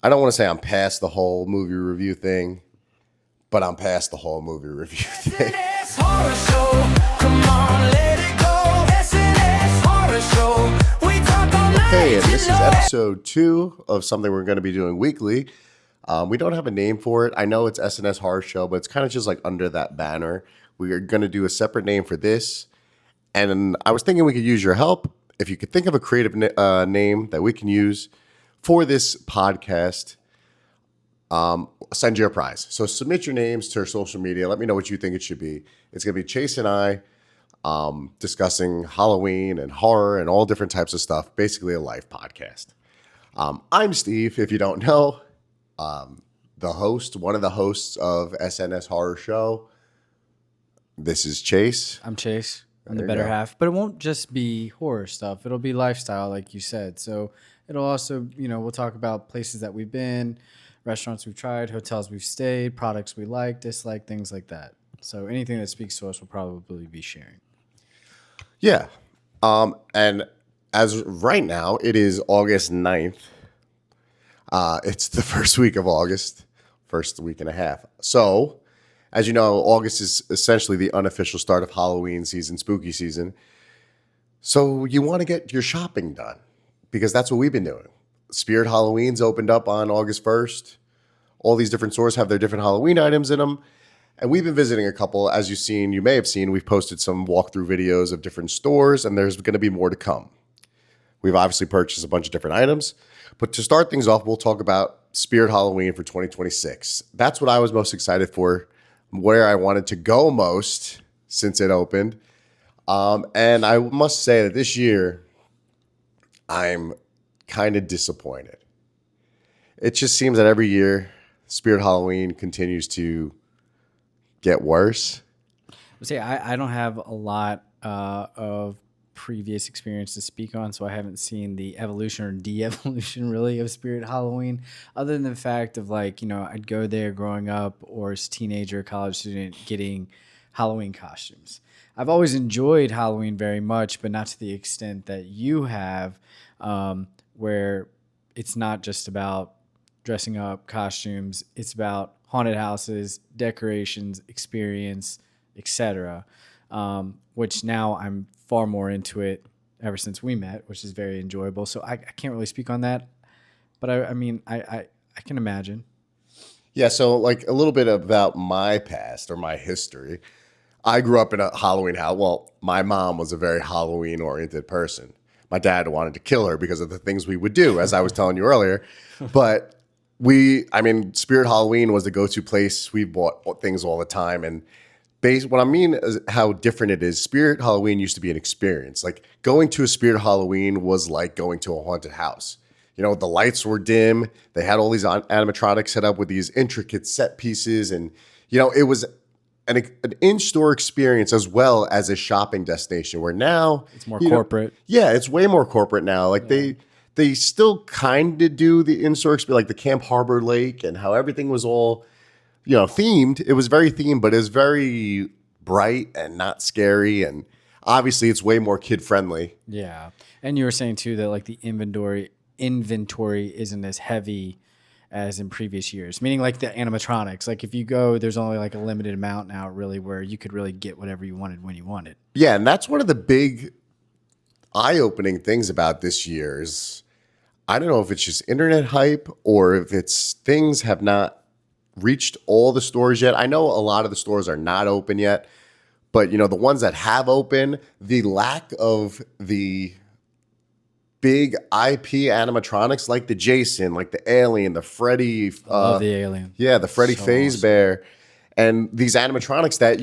I don't want to say I'm past the whole movie review thing, but I'm past the whole movie review thing. SnS Horror Show. Come on, let it go. SnS Horror Show. We talk all night. Hey, and this is you know it. episode 2 of something we're going to be doing weekly. We don't have a name for it. I know it's SNS Horror Show, but it's kind of just like under that banner. We are going to do a separate name for this. And I was thinking we could use your help. If you could think of a creative name that we can use for this podcast, send you a prize. So submit your names to our social media. Let me know what you think it should be. It's going to be Chase and I discussing Halloween and horror and all different types of stuff. Basically a live podcast. I'm Steve, if you don't know. The host, one of the hosts of SNS Horror Show. This is Chase. I'm Chase. I'm There the you better go. half. But it won't just be horror stuff. It'll be lifestyle, like you said. So it'll also, we'll talk about places that we've been, restaurants we've tried, hotels we've stayed, products we like, dislike, things like that. So anything that speaks to us we'll probably be sharing. Yeah. And as of right now, it is August 9th. It's the first week of August, first week and a half. So, as you know, August is essentially the unofficial start of Halloween season, spooky season. So you want to get your shopping done because that's what we've been doing. Spirit Halloween's opened up on August 1st. All these different stores have their different Halloween items in them. And we've been visiting a couple. As you may have seen, we've posted some walkthrough videos of different stores, and there's going to be more to come. We've obviously purchased a bunch of different items. But to start things off, we'll talk about Spirit Halloween for 2026. That's what I was most excited for, where I wanted to go most since it opened. And I must say that this year, I'm kind of disappointed. It just seems that every year, Spirit Halloween continues to get worse. See, I don't have a lot of previous experience to speak on, so I haven't seen the evolution or de-evolution really of Spirit Halloween, other than the fact of I'd go there growing up or as a teenager, college student, getting Halloween costumes. I've always enjoyed Halloween very much, but not to the extent that you have, where it's not just about dressing up, costumes, it's about haunted houses, decorations, experience, etc. Which now I'm far more into it ever since we met, which is very enjoyable. So I can't really speak on that, but I can imagine. Yeah, so like a little bit about my past or my history. I grew up in a Halloween house. Well, my mom was a very Halloween-oriented person. My dad wanted to kill her because of the things we would do, as I was telling you earlier. But Spirit Halloween was the go-to place. We bought things all the time. And what I mean is how different it is. Spirit Halloween used to be an experience. Like going to a Spirit Halloween was like going to a haunted house. The lights were dim. They had all these animatronics set up with these intricate set pieces. And, it was an in-store experience as well as a shopping destination where now It's more corporate. Yeah, it's way more corporate now. Like they still kind of do the in-store experience, like the Camp Harbor Lake and how everything was all, themed. It was very themed, but it was very bright and not scary. And obviously it's way more kid-friendly. Yeah. And you were saying too that like the inventory isn't as heavy as in previous years, meaning like the animatronics. Like if you go, there's only like a limited amount now really where you could really get whatever you wanted when you wanted. Yeah, and that's one of the big eye-opening things about this year is, I don't know if it's just internet hype or if it's things have not reached all the stores yet. I know a lot of the stores are not open yet, but the ones that have open, the lack of the big IP animatronics like the Jason, like the Alien, the Freddy. Love the Alien. Yeah, the Freddy So Fazbear. And these animatronics that,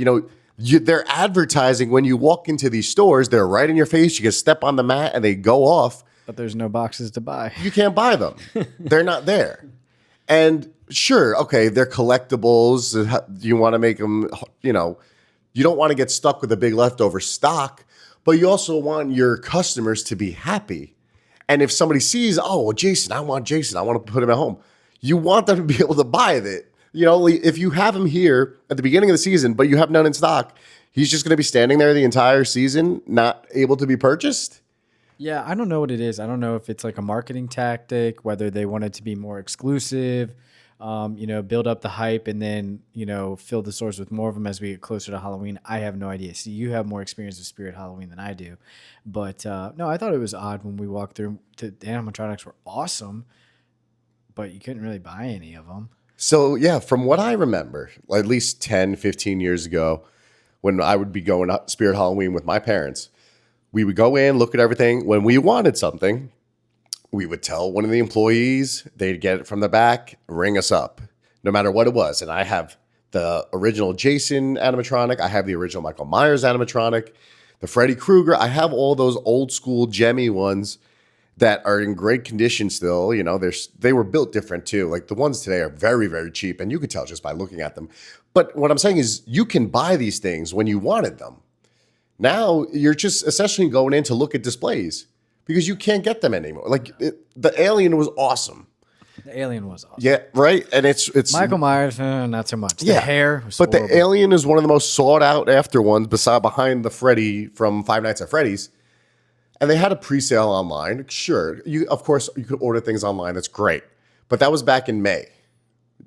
they're advertising when you walk into these stores. They're right in your face. You can step on the mat and they go off. But there's no boxes to buy. You can't buy them. They're not there. And sure, okay, they're collectibles. You want to make them, you don't want to get stuck with a big leftover stock, but you also want your customers to be happy. And if somebody sees, oh, well, Jason, I want to put him at home. You want them to be able to buy it. If you have him here at the beginning of the season, but you have none in stock, he's just going to be standing there the entire season, not able to be purchased. Yeah, I don't know what it is. I don't know if it's like a marketing tactic, whether they want it to be more exclusive, build up the hype and then, fill the stores with more of them as we get closer to Halloween. I have no idea. See, you have more experience with Spirit Halloween than I do. But no, I thought it was odd when we walked through. The animatronics were awesome, but you couldn't really buy any of them. So, yeah, from what I remember, at least 10, 15 years ago, when I would be going to Spirit Halloween with my parents, we would go in, look at everything. When we wanted something, we would tell one of the employees, they'd get it from the back, ring us up, no matter what it was. And I have the original Jason animatronic. I have the original Michael Myers animatronic, the Freddy Krueger. I have all those old school gemmy ones that are in great condition still. They were built different too. Like the ones today are very, very cheap, and you could tell just by looking at them. But what I'm saying is you can buy these things when you wanted them. Now you're just essentially going in to look at displays because you can't get them anymore. The Alien was awesome. The Alien was awesome. Yeah, right. And it's Michael Myers, not so much. yeah. The hair was But horrible. the Alien is one of the most sought out after ones behind the Freddy from Five Nights at Freddy's. And they had a pre-sale online. Sure, of course you could order things online. That's great. But that was back in May.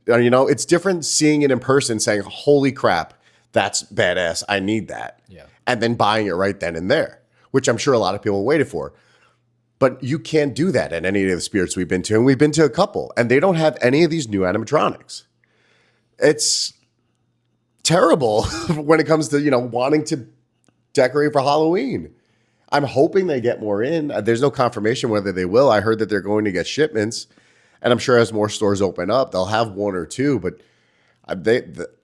It's different seeing it in person, saying, "Holy crap, that's badass. I need that." Yeah. And then buying it right then and there, which I'm sure a lot of people waited for. But you can't do that at any of the spirits we've been to, and we've been to a couple, and they don't have any of these new animatronics. It's terrible when it comes to wanting to decorate for Halloween. I'm hoping they get more in. There's no confirmation whether they will. I heard that they're going to get shipments, and I'm sure as more stores open up, they'll have one or two. But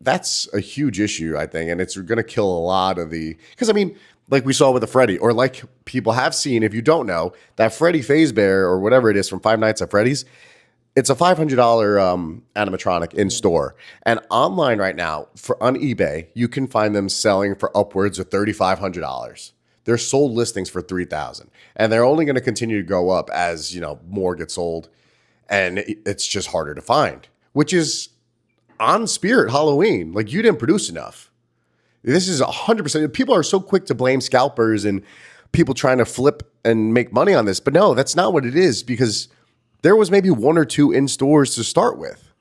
that's a huge issue, I think, and it's going to kill a lot of the. Because like we saw with the Freddy, or like people have seen, if you don't know, that Freddy Fazbear or whatever it is from Five Nights at Freddy's, it's a $500 animatronic in store, and online right now on eBay, you can find them selling for upwards of $3,500. They're sold listings for $3,000, and they're only going to continue to go up as more get sold, and it's just harder to find. Which is on Spirit Halloween, like you didn't produce enough. This is 100%. People are so quick to blame scalpers and people trying to flip and make money on this, but no, that's not what it is because there was maybe one or two in stores to start with.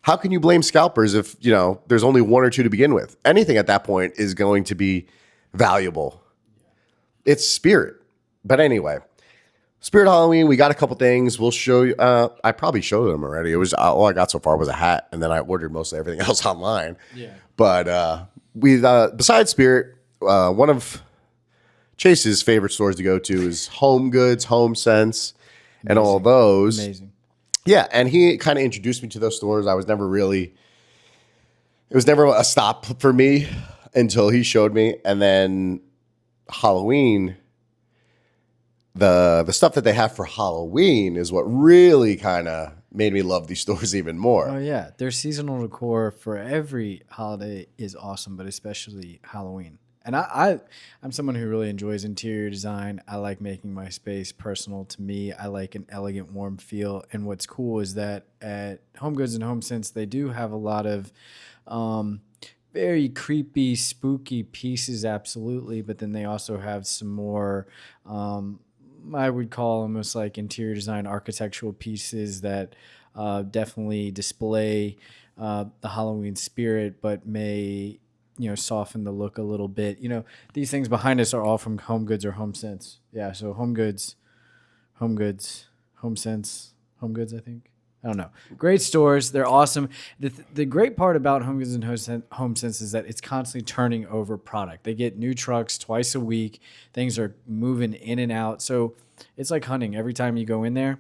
How can you blame scalpers if there's only one or two to begin with? Anything at that point is going to be valuable. It's Spirit. But anyway, Spirit Halloween, we got a couple things. We'll show you. I probably showed them already. It was all I got so far was a hat, and then I ordered mostly everything else online. Yeah. But we besides Spirit, one of Chase's favorite stores to go to is HomeGoods, HomeSense, and all those. Amazing. Yeah, and he kind of introduced me to those stores. It was never a stop for me until he showed me, and then Halloween, the stuff that they have for Halloween is what really kind of made me love these stores even more. Oh yeah, their seasonal decor for every holiday is awesome, but especially Halloween. And I'm someone who really enjoys interior design. I like making my space personal to me. I like an elegant, warm feel. And what's cool is that at HomeGoods and HomeSense, they do have a lot of very creepy, spooky pieces, absolutely. But then they also have some more, I would call almost like interior design architectural pieces that definitely display the Halloween spirit, but may soften the look a little bit. These things behind us are all from HomeGoods or HomeSense. Yeah, so HomeGoods, HomeSense, HomeGoods, I think. I don't know. Great stores. They're awesome. The great part about HomeGoods and HomeSense is that it's constantly turning over product. They get new trucks twice a week. Things are moving in and out. So it's like hunting. Every time you go in there,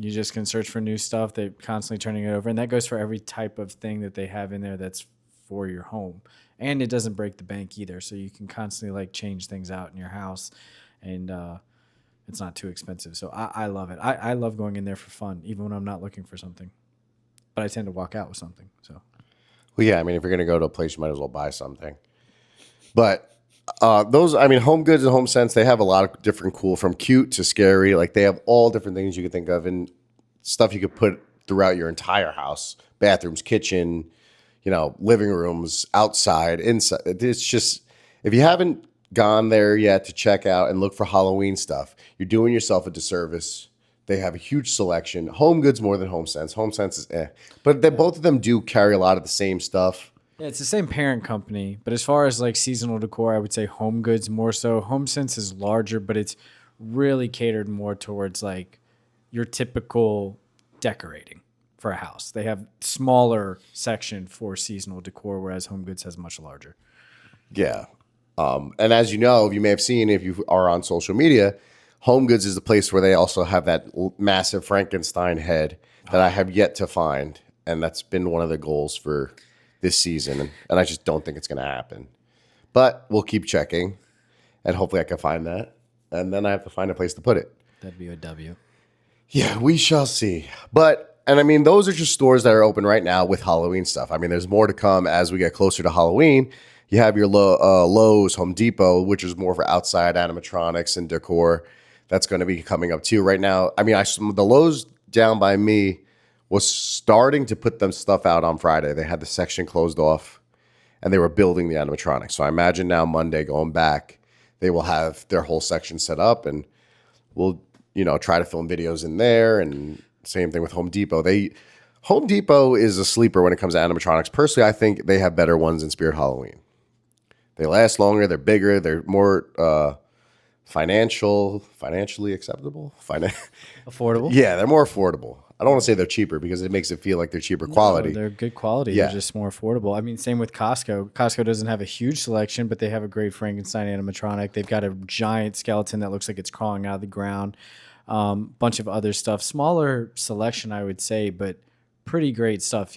you just can search for new stuff. They're constantly turning it over. And that goes for every type of thing that they have in there that's for your home. And it doesn't break the bank either. So you can constantly change things out in your house. And it's not too expensive. So I love it. I love going in there for fun, even when I'm not looking for something. But I tend to walk out with something. So, well, yeah, if you're going to go to a place, you might as well buy something. But HomeGoods and HomeSense, they have a lot of different cool, from cute to scary. Like they have all different things you could think of and stuff you could put throughout your entire house. Bathrooms, kitchen, living rooms, outside, inside. It's just, if you haven't gone there yet to check out and look for Halloween stuff, you're doing yourself a disservice. They have a huge selection. HomeGoods more than HomeSense. HomeSense is but both of them do carry a lot of the same stuff. Yeah, it's the same parent company, but as far as like seasonal decor, I would say HomeGoods more so. HomeSense is larger, but it's really catered more towards like your typical decorating for a house. They have smaller section for seasonal decor, whereas HomeGoods has much larger. Yeah. And as you know, you may have seen if you are on social media, HomeGoods is the place where they also have that massive Frankenstein head that I have yet to find. And that's been one of the goals for this season. And I just don't think it's going to happen. But we'll keep checking. And hopefully I can find that. And then I have to find a place to put it. That'd be a W. Yeah, we shall see. And I mean, those are just stores that are open right now with Halloween stuff. I mean, there's more to come as we get closer to Halloween. You have your Lowe's, Home Depot, which is more for outside animatronics and decor. That's going to be coming up too. Right now, I mean, the Lowe's down by me was starting to put them stuff out on Friday. They had the section closed off, and they were building the animatronics. So I imagine now Monday going back, they will have their whole section set up, and we'll try to film videos in there. And same thing with Home Depot. Home Depot is a sleeper when it comes to animatronics. Personally, I think they have better ones than Spirit Halloween. They last longer. They're bigger. They're more financially acceptable. Affordable? Yeah, they're more affordable. I don't want to say they're cheaper because it makes it feel like they're cheaper quality. No, they're good quality. Yeah. They're just more affordable. I mean, same with Costco. Costco doesn't have a huge selection, but they have a great Frankenstein animatronic. They've got a giant skeleton that looks like it's crawling out of the ground. Bunch of other stuff. Smaller selection, I would say, but pretty great stuff.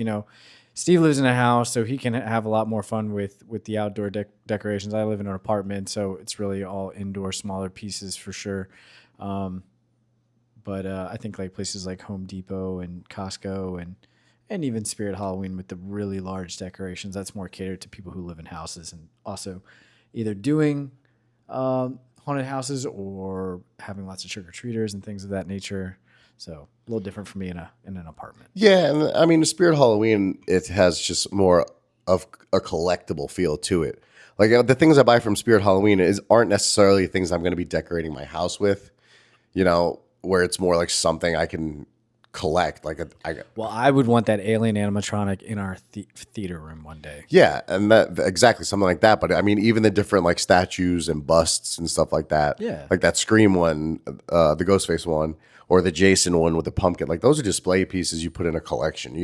Steve lives in a house, so he can have a lot more fun with the outdoor decorations. I live in an apartment, so it's really all indoor, smaller pieces for sure. But I think like places like Home Depot and Costco and even Spirit Halloween with the really large decorations, that's more catered to people who live in houses and also either doing haunted houses or having lots of trick-or-treaters and things of that nature. So a little different for me in an apartment. Yeah, and I mean, the Spirit Halloween, it has just more of a collectible feel to it. Like the things I buy from Spirit Halloween aren't necessarily things I'm going to be decorating my house with, where it's more like something I can collect. Well, I would want that alien animatronic in our theater room one day. Yeah, and that exactly something like that. But I mean, even the different like statues and busts and stuff like that. Yeah, like that Scream one, the Ghostface one, or the Jason one with the pumpkin. Like those are display pieces you put in a collection.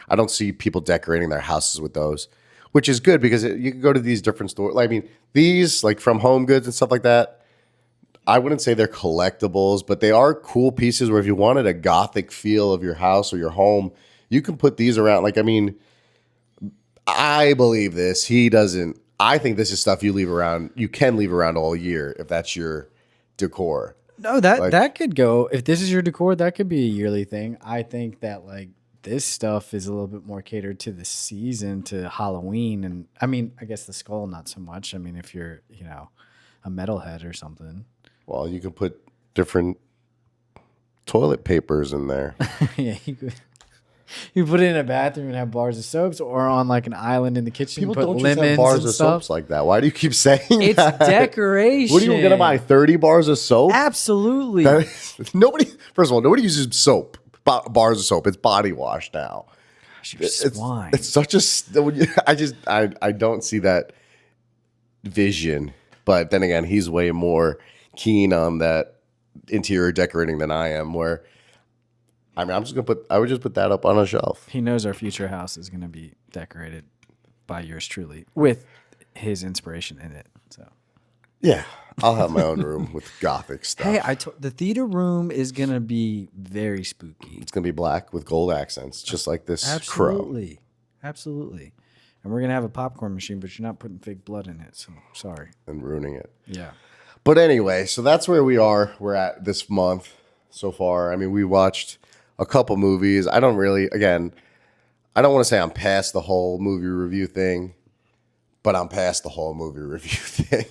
I don't see people decorating their houses with those, which is good because you can go to these different stores. I mean, these like from HomeGoods and stuff like that. I wouldn't say they're collectibles, but they are cool pieces where if you wanted a gothic feel of your house or your home, you can put these around. Like, I mean, I believe this. He doesn't. I think this is stuff you leave around. You can leave around all year if that's your decor. No, that could go. If this is your decor, that could be a yearly thing. I think that like this stuff is a little bit more catered to the season, to Halloween. And I mean, I guess the skull, not so much. I mean, if you're, a metalhead or something. Well, you can put different toilet papers in there. Yeah, you could. You put it in a bathroom and have bars of soaps, or on like an island in the kitchen. People put don't just lemons have bars and of stuff. soaps like that. Why do you keep saying It's that? decoration. What are you going to buy? 30 bars of soap? Absolutely. First of all, nobody uses soap, bars of soap. It's body wash now. Gosh, you're swine. It's such a. I don't see that vision. But then again, he's way more keen on that interior decorating than I am. Where, I mean, I would just put that up on a shelf. He knows our future house is going to be decorated by yours truly with his inspiration in it. So, yeah, I'll have my own room with gothic stuff. hey, the theater room is going to be very spooky. It's gonna be black with gold accents, just like this crow. Absolutely. And we're going to have a popcorn machine, but you're not putting fake blood in it. So, sorry. And ruining it. Yeah. But anyway, so that's where we are. We're at this month so far. I mean, we watched a couple movies. I don't want to say I'm past the whole movie review thing, but I'm past the whole movie review thing.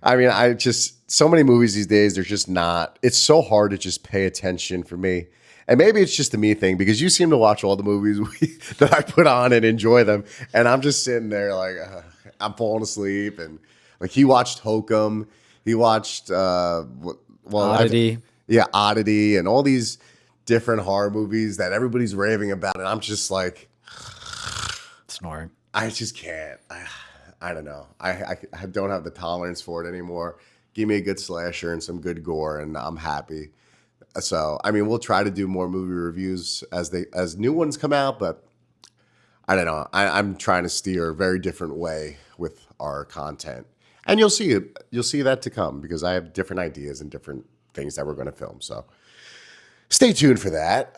I mean, so many movies these days, they're just not, it's so hard to just pay attention for me. And maybe it's just a me thing because you seem to watch all the movies that I put on and enjoy them. And I'm just sitting there like, I'm falling asleep. Like he watched Hokum, he watched Oddity. Oddity, and all these different horror movies that everybody's raving about, and I'm just like, Snoring. I just can't. I don't know. I don't have the tolerance for it anymore. Give me a good slasher and some good gore, and I'm happy. So, I mean, we'll try to do more movie reviews as new ones come out, but I don't know. I'm trying to steer a very different way with our content, and you'll see it. You'll see that to come because I have different ideas and different things that we're going to film. So, stay tuned for that.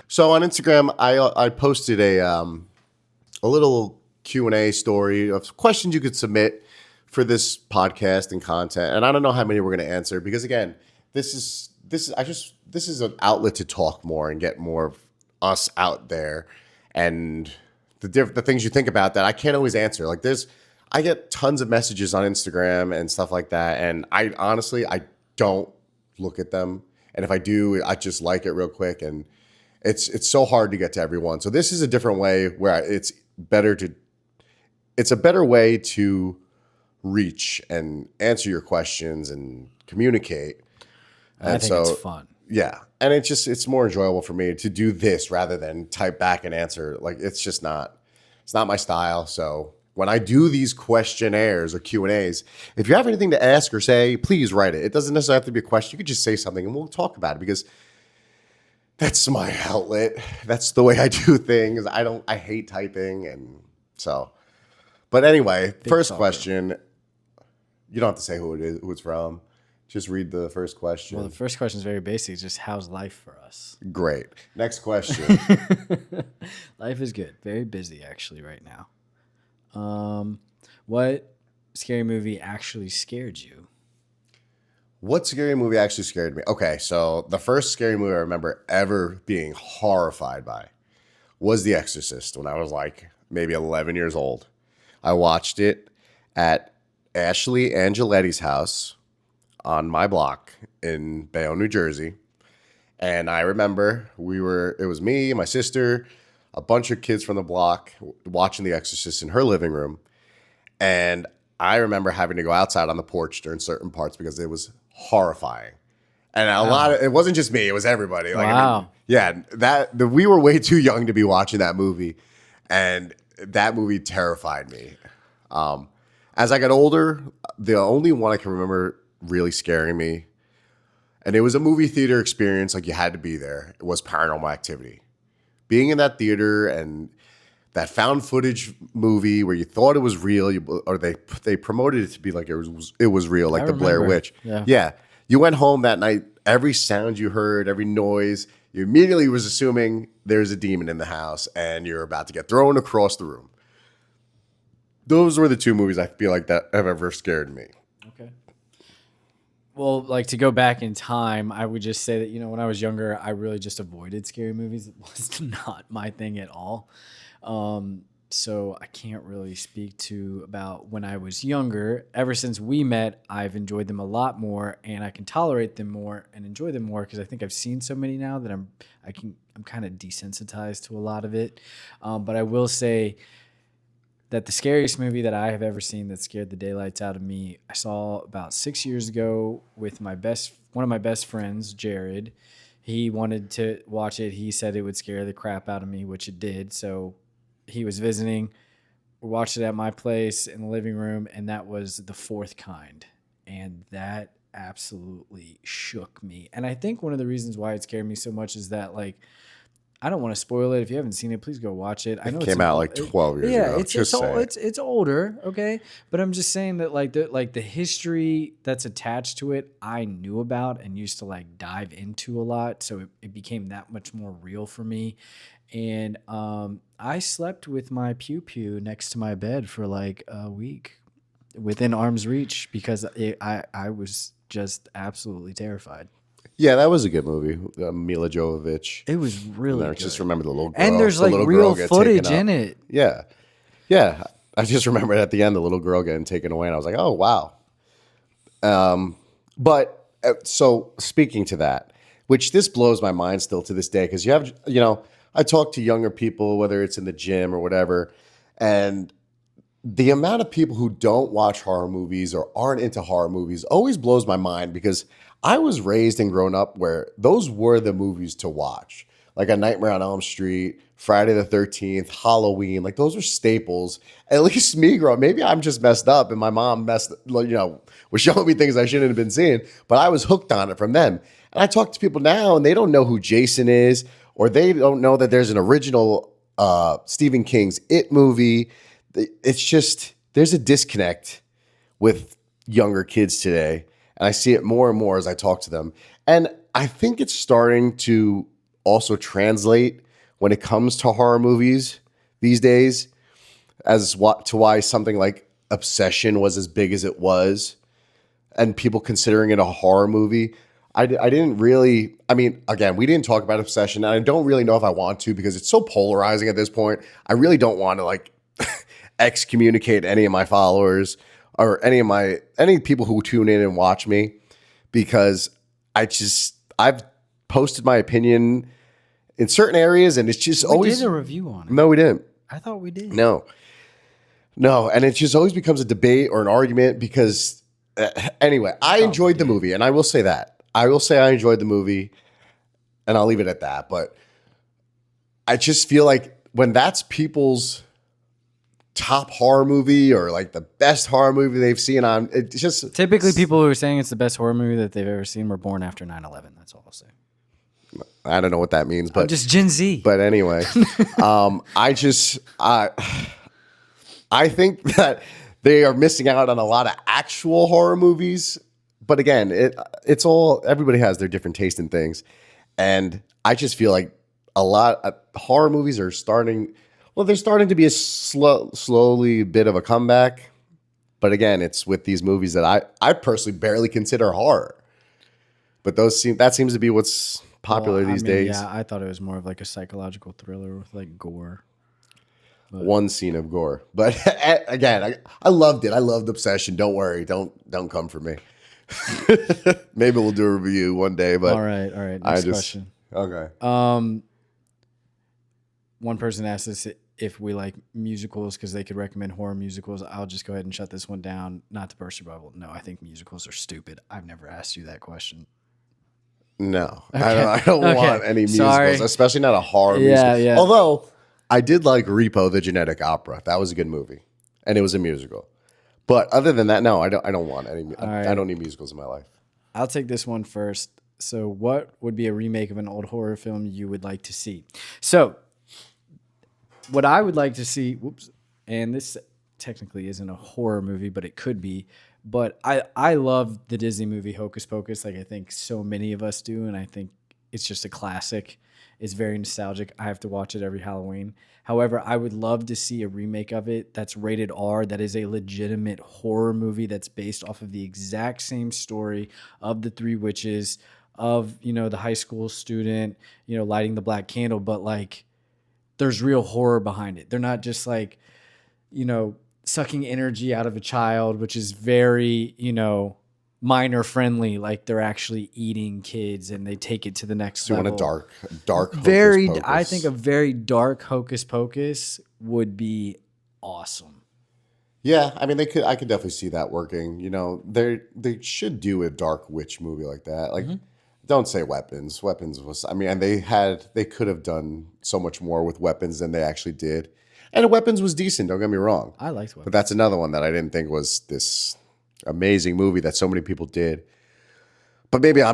So on Instagram, I posted a little Q&A story of questions you could submit for this podcast and content, and I don't know how many we're going to answer because again, this is an outlet to talk more and get more of us out there and the things you think about that I can't always answer. Like I get tons of messages on Instagram and stuff like that, and I honestly don't look at them, and if I do, I just like it real quick, and it's so hard to get to everyone. So this is a different way where it's a better way to reach and answer your questions and communicate. I think it's fun. Yeah. And it's more enjoyable for me to do this rather than type back and answer. Like it's not my style. So when I do these questionnaires or Q&As, if you have anything to ask or say, please write it. It doesn't necessarily have to be a question. You could just say something and we'll talk about it because that's my outlet. That's the way I do things. I hate typing and so. But anyway, first question. You don't have to say who it is, who it's from. Just read the first question. Well, the first question is very basic. It's just how's life for us? Great. Next question. Life is good. Very busy actually right now. What scary movie actually scared you? What scary movie actually scared me? Okay, so the first scary movie I remember ever being horrified by was The Exorcist when I was like maybe 11 years old. I watched it at Ashley Angeletti's house on my block in Bayonne, New Jersey. And I remember it was me, my sister, a bunch of kids from the block watching The Exorcist in her living room. And I remember having to go outside on the porch during certain parts because it was horrifying. And it wasn't just me, it was everybody. Like, wow. We were way too young to be watching that movie. And that movie terrified me. As I got older, the only one I can remember really scaring me, and it was a movie theater experience, like you had to be there, it was Paranormal Activity. Being in that theater and that found footage movie where you thought it was real, or they promoted it to be like it was real, like the Blair Witch. Yeah. You went home that night, every sound you heard, every noise, you immediately was assuming there's a demon in the house and you're about to get thrown across the room. Those were the two movies I feel like that have ever scared me. Okay. Well, like to go back in time, I would just say that, when I was younger, I really just avoided scary movies. It was not my thing at all. So I can't really speak to about when I was younger. Ever since we met, I've enjoyed them a lot more, and I can tolerate them more and enjoy them more because I think I've seen so many now that I'm kind of desensitized to a lot of it. But I will say that the scariest movie that I have ever seen that scared the daylights out of me, I saw about 6 years ago with one of my best friends, Jared. He wanted to watch it. He said it would scare the crap out of me, which it did. So he was visiting. We watched it at my place in the living room, and that was The Fourth Kind. And that absolutely shook me. And I think one of the reasons why it scared me so much is that, like, I don't want to spoil it. If you haven't seen it, please go watch it. I know it came out like 12 years ago. Yeah, it's older, okay? But I'm just saying that the history that's attached to it, I knew about and used to like dive into a lot, so it became that much more real for me. And I slept with my pew next to my bed for like a week within arm's reach because I was just absolutely terrified. Yeah, that was a good movie. Mila Jovovich. It was really good. I just remember the little girl. And there's like real footage in it. Yeah. Yeah. I just remember at the end, the little girl getting taken away. And I was like, oh, wow. So speaking to that, which this blows my mind still to this day, because you have, I talk to younger people, whether it's in the gym or whatever, and the amount of people who don't watch horror movies or aren't into horror movies always blows my mind because I was raised and grown up where those were the movies to watch. Like A Nightmare on Elm Street, Friday the 13th, Halloween, like those are staples. At least me growing up, maybe I'm just messed up and my mom was showing me things I shouldn't have been seeing, but I was hooked on it from them. And I talk to people now and they don't know who Jason is, or they don't know that there's an original Stephen King's It movie. It's just, there's a disconnect with younger kids today. And I see it more and more as I talk to them. And I think it's starting to also translate when it comes to horror movies these days to why something like Obsession was as big as it was and people considering it a horror movie. I didn't really, I mean, again, we didn't talk about Obsession, and I don't really know if I want to because it's so polarizing at this point. I really don't want to like excommunicate any of my followers or any people who tune in and watch me because I've posted my opinion in certain areas and it's just We always did a review on it. No, we didn't. I thought we did. No, and it just always becomes a debate or an argument because anyway, I enjoyed the movie and I will say that. I will say I enjoyed the movie and I'll leave it at that. But I just feel like when that's people's top horror movie or like the best horror movie they've seen on, it's just Typically, people who are saying it's the best horror movie that they've ever seen were born after 9/11. That's all I'll say. I don't know what that means, but Just Gen Z. But anyway, I think that they are missing out on a lot of actual horror movies. But again, it's all, everybody has their different taste in things. And I just feel like a lot of horror movies are they're starting to be a slowly bit of a comeback. But again, it's with these movies that I personally barely consider horror. But that seems to be what's popular these days. Yeah, I thought it was more of like a psychological thriller with like gore. One scene of gore. But again, I loved it. I loved Obsession. Don't worry. Don't come for me. Maybe we'll do a review one day. But all right. Next question. Okay. One person asked us if we like musicals because they could recommend horror musicals. I'll just go ahead and shut this one down. Not to burst your bubble. No, I think musicals are stupid. I've never asked you that question. No, Okay. I don't want any musicals, Sorry. especially not a horror musical. Yeah. Although I did like Repo, the Genetic Opera. That was a good movie, and it was a musical. But other than that, no, I don't want any. right. I don't need musicals in my life. I'll take this one first. So, what would be a remake of an old horror film you would like to see? So, what I would like to see, and this technically isn't a horror movie, but it could be. But I love the Disney movie Hocus Pocus, like I think so many of us do, and I think it's just a classic. It's very nostalgic. I have to watch it every Halloween. However, I would love to see a remake of it that's rated R, that is a legitimate horror movie that's based off of the exact same story of the three witches, of, the high school student, lighting the black candle, but like there's real horror behind it. They're not just like, sucking energy out of a child, which is very, minor friendly. Like they're actually eating kids and they take it to the next level. Doing a dark Very, Hocus Pocus. I think a very dark Hocus Pocus would be awesome. Yeah, I mean, I could definitely see that working. They should do a dark witch movie like that. Like, don't say Weapons. Weapons was, and they could have done so much more with Weapons than they actually did. And Weapons was decent, don't get me wrong. I liked Weapons. But that's another one that I didn't think was this amazing movie that so many people did. But maybe my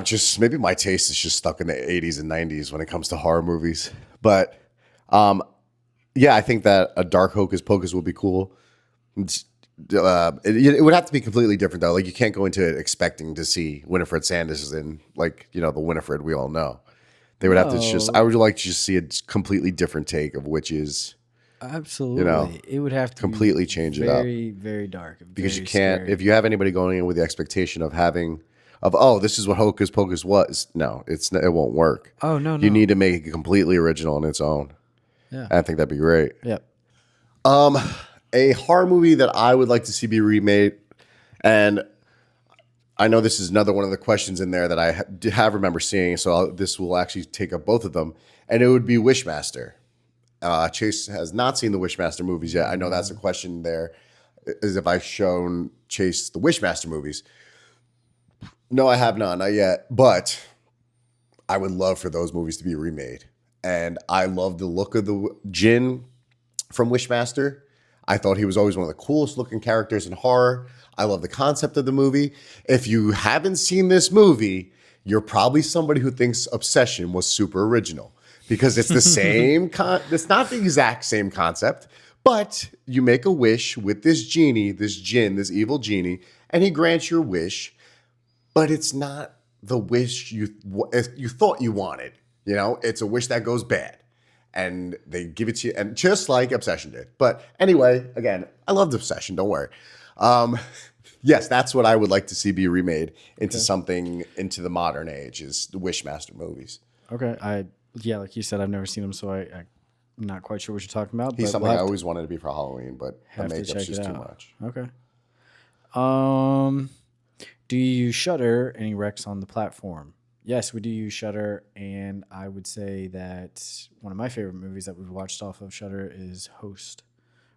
taste is just stuck in the 80s and 90s when it comes to horror movies. But yeah, I think that a dark Hocus Pocus would be cool. It would have to be completely different though. Like you can't go into it expecting to see Winifred Sanders in the Winifred we all know. They would have to I would like to just see a completely different take of witches. Absolutely. It would have to completely change it up. Very, very dark. Because very you can't, scary. if you have anybody going in with the expectation of this is what Hocus Pocus was. No, it won't work. Oh, no. You need to make it completely original on its own. Yeah. I think that'd be great. Yep. A horror movie that I would like to see be remade, and I know this is another one of the questions in there that I have remember seeing, so this will actually take up both of them, and it would be Wishmaster. Chase has not seen the Wishmaster movies yet. I know that's a question there. As if I've shown Chase the Wishmaster movies. No, I have not yet. But I would love for those movies to be remade. And I love the look of the Jin from Wishmaster. I thought he was always one of the coolest looking characters in horror. I love the concept of the movie. If you haven't seen this movie, you're probably somebody who thinks Obsession was super original because it's the same it's not the exact same concept, but you make a wish with this genie, this Jin, this evil genie, and he grants your wish, but it's not the wish you thought you wanted. You know, it's a wish that goes bad. And they give it to you, and just like Obsession did. But anyway, again, I loved Obsession. Don't worry. Yes, that's what I would like to see be remade into something into the modern age is the Wishmaster movies. Okay. Like you said, I've never seen them, so I'm not quite sure what you're talking about. He's but something I always wanted to be for Halloween, but the have to makeup's check just it too out. much. Okay. Do you use Shudder? Any recs on the platform? Yes, we do use Shudder, and I would say that one of my favorite movies that we've watched off of Shudder is Host,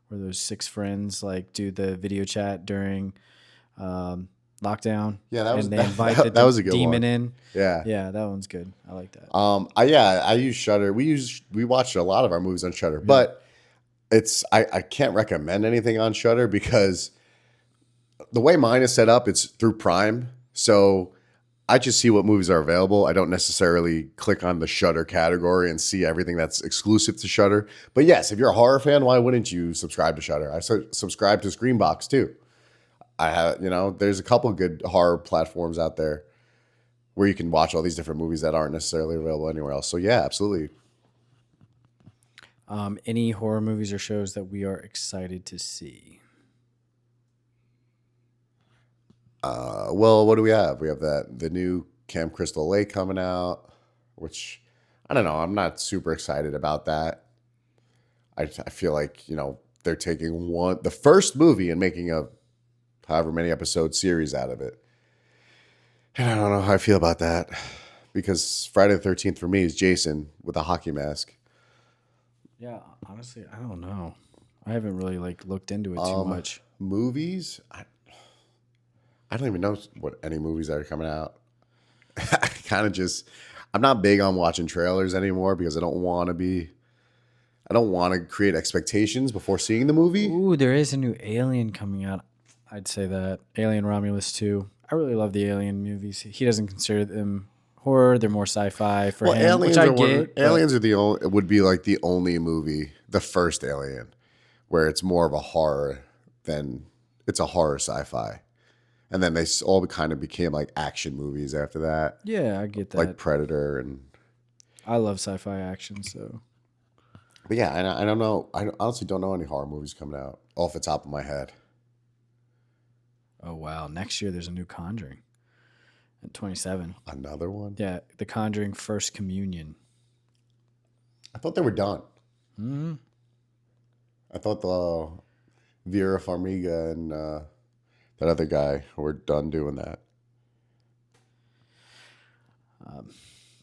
where those 6 friends like do the video chat during lockdown. Yeah, that was and they invite the that was a good demon one. in. Yeah. Yeah, that one's good. I like that. I use Shudder. We watch a lot of our movies on Shudder, but I can't recommend anything on Shudder because the way mine is set up, it's through Prime. So I just see what movies are available. I don't necessarily click on the Shudder category and see everything that's exclusive to Shudder. But yes, if you're a horror fan, why wouldn't you subscribe to Shudder? I subscribe to Screenbox too. I have, there's a couple of good horror platforms out there where you can watch all these different movies that aren't necessarily available anywhere else. So yeah, absolutely. Any horror movies or shows that we are excited to see? Well, what do we have? We have the new Camp Crystal Lake coming out, which I don't know. I'm not super excited about that. I feel like, they're taking the first movie and making a however many episode series out of it. And I don't know how I feel about that because Friday the 13th for me is Jason with a hockey mask. Yeah, honestly, I don't know. I haven't really looked into it too much. Movies? I don't even know what any movies that are coming out. I kind of I'm not big on watching trailers anymore because I don't want to create expectations before seeing the movie. Ooh, there is a new Alien coming out. I'd say that. Alien Romulus 2. I really love the Alien movies. He doesn't consider them horror. They're more sci-fi for him, Aliens which I get. Aliens would be like the only movie, the first Alien, where it's more of a horror than it's a horror sci-fi. And then they all kind of became like action movies after that. Yeah, I get that. Like Predator and... I love sci-fi action, so... But yeah, I don't know. I honestly don't know any horror movies coming out off the top of my head. Oh, wow. Next year, there's a new Conjuring at 27. Another one? Yeah, The Conjuring First Communion. I thought they were done. Mm-hmm. I thought the Vera Farmiga and that other guy were done doing that.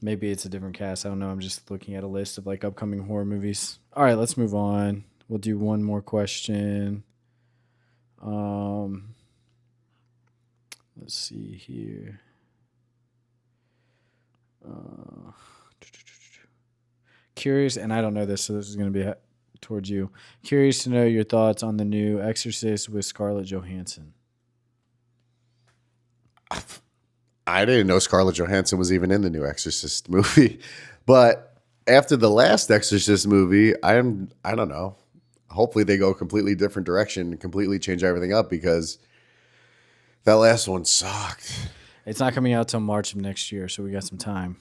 Maybe it's a different cast. I don't know. I'm just looking at a list of upcoming horror movies. All right, let's move on. We'll do one more question. Let's see here. Curious, and I don't know this, so this is going to be towards you. Curious to know your thoughts on the new Exorcist with Scarlett Johansson. I didn't know Scarlett Johansson was even in the new Exorcist movie. But after the last Exorcist movie, I don't know. Hopefully they go a completely different direction and completely change everything up because that last one sucked. It's not coming out till March of next year, so we got some time.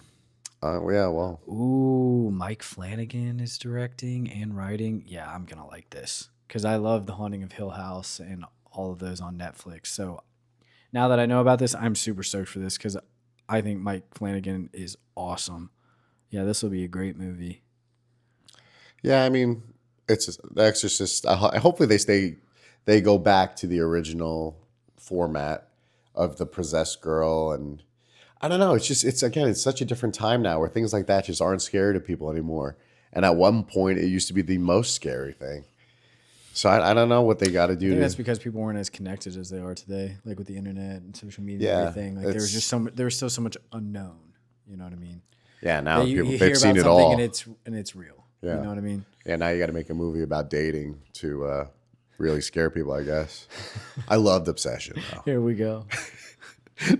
Yeah, well. Ooh, Mike Flanagan is directing and writing. Yeah, I'm going to like this because I love The Haunting of Hill House and all of those on Netflix. So now that I know about this, I'm super stoked for this because I think Mike Flanagan is awesome. Yeah, this will be a great movie. Yeah, I mean, it's The Exorcist. Hopefully they go back to the original format of the possessed girl, and I don't know. It's such a different time now where things like that just aren't scary to people anymore. And at one point, it used to be the most scary thing. So I don't know what they got to I do. think that's because people weren't as connected as they are today, like with the internet and social media and Yeah, everything. Like there was just there was still so much unknown. You know what I mean? Yeah, now You people, hear they've seen about it something all. and it's real. Yeah. You know what I mean? Yeah, now you got to make a movie about dating to really scare people, I guess. I loved Obsession, though. Here we go.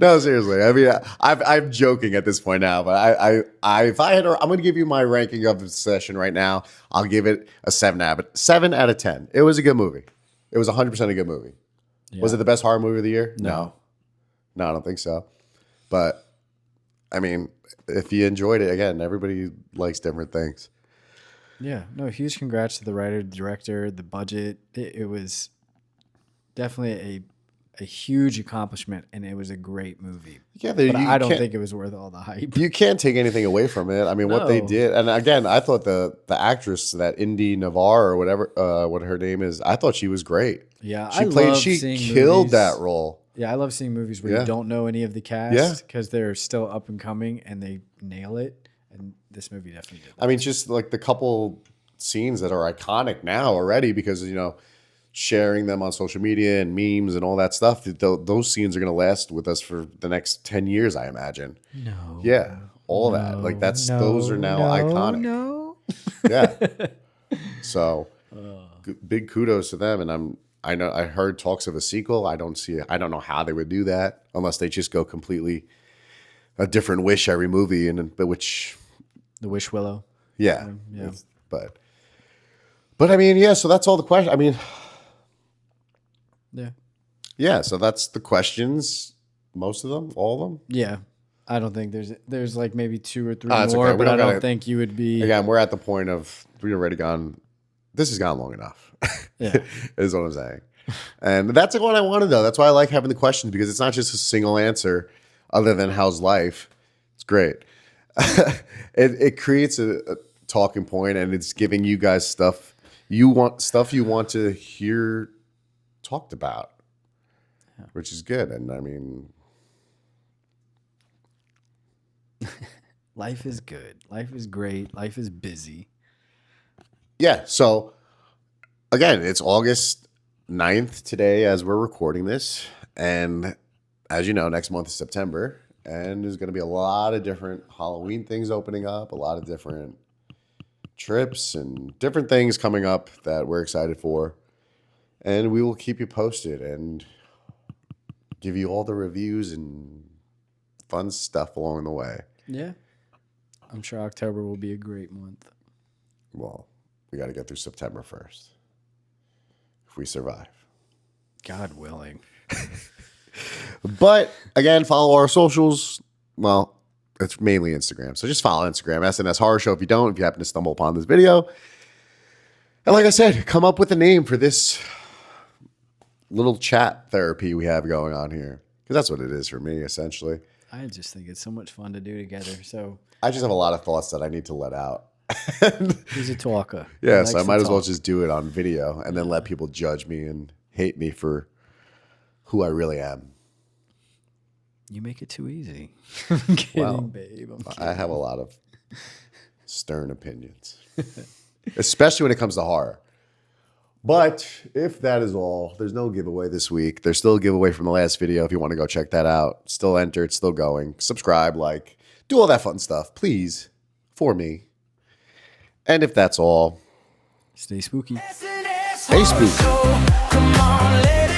No, seriously. I mean, I'm joking at this point now, but if I had, I'm going to give you my ranking of Obsession right now. I'll give it a 7 out of 10. It was a good movie. It was 100% a good movie. Yeah. Was it the best horror movie of the year? No. No, I don't think so. But I mean, if you enjoyed it, again, everybody likes different things. Yeah. No, huge congrats to the writer, the director, the budget. It was definitely a huge accomplishment, and it was a great movie. Yeah, but I don't think it was worth all the hype. You can't take anything away from it. I mean, what they No. did, and again, I thought the actress, that Indy Navarre or whatever, what her name is, I thought she was great. Yeah, She killed that role. Yeah, I love seeing movies where Yeah. you don't know any of the Yeah. cast because they're still up and coming and they nail it. And this movie definitely did that. I mean, just like the couple scenes that are iconic now already because, sharing them on social media and memes and all that stuff, those scenes are going to last with us for the next 10 years, I imagine. No. Yeah, all that. Like those are now iconic. No. Yeah. So big kudos to them. And I heard talks of a sequel. I don't know how they would do that unless they just go completely a different Wish every movie, the Wish Willow. Yeah. Yeah. But I mean, yeah, so that's all the questions. I mean, Yeah. yeah, so that's the questions. Most of them, all of them. Yeah. I don't think there's like maybe 2 or 3 It's more, okay. We but don't I don't gotta- think you would be. Again, we're at the point of we've already gone. This has gone long enough. Yeah. Is what I'm saying. And that's what I wanted, though. That's why I like having the questions, because it's not just a single answer other than how's life. It's great. It creates a talking point, and it's giving you guys stuff you want to hear talked about, which is good. And I mean, Life is good. Life is great. Life is busy. yeah. So again, it's August 9th today as we're recording this. And as you know, next month is September. And there's going to be a lot of different Halloween things opening up, a lot of different trips and different things coming up that we're excited for. And we will keep you posted and give you all the reviews and fun stuff along the way. Yeah. I'm sure October will be a great month. Well, we got to get through September first if we survive. God willing. But again, follow our socials. Well, it's mainly Instagram. So just follow Instagram, SNS Horror Show. If you happen to stumble upon this video. And like I said, come up with a name for this little chat therapy we have going on here. Because that's what it is for me, essentially. I just think it's so much fun to do together. So I just have a lot of thoughts that I need to let out. he's a talker. Yeah, He so I likes might to as well talk. just do it on video and then let people judge me and hate me for who I really am. You make it too easy. I'm kidding, Well, babe. I'm kidding. I have a lot of stern opinions, especially when it comes to horror. But if that is all, there's no giveaway this week. There's still a giveaway from the last video if you want to go check that out. Still enter, it's still going. Subscribe, like, do all that fun stuff, please, for me. And if that's all, Stay spooky. SnS Hey, Horror Spook. Show. Come on, let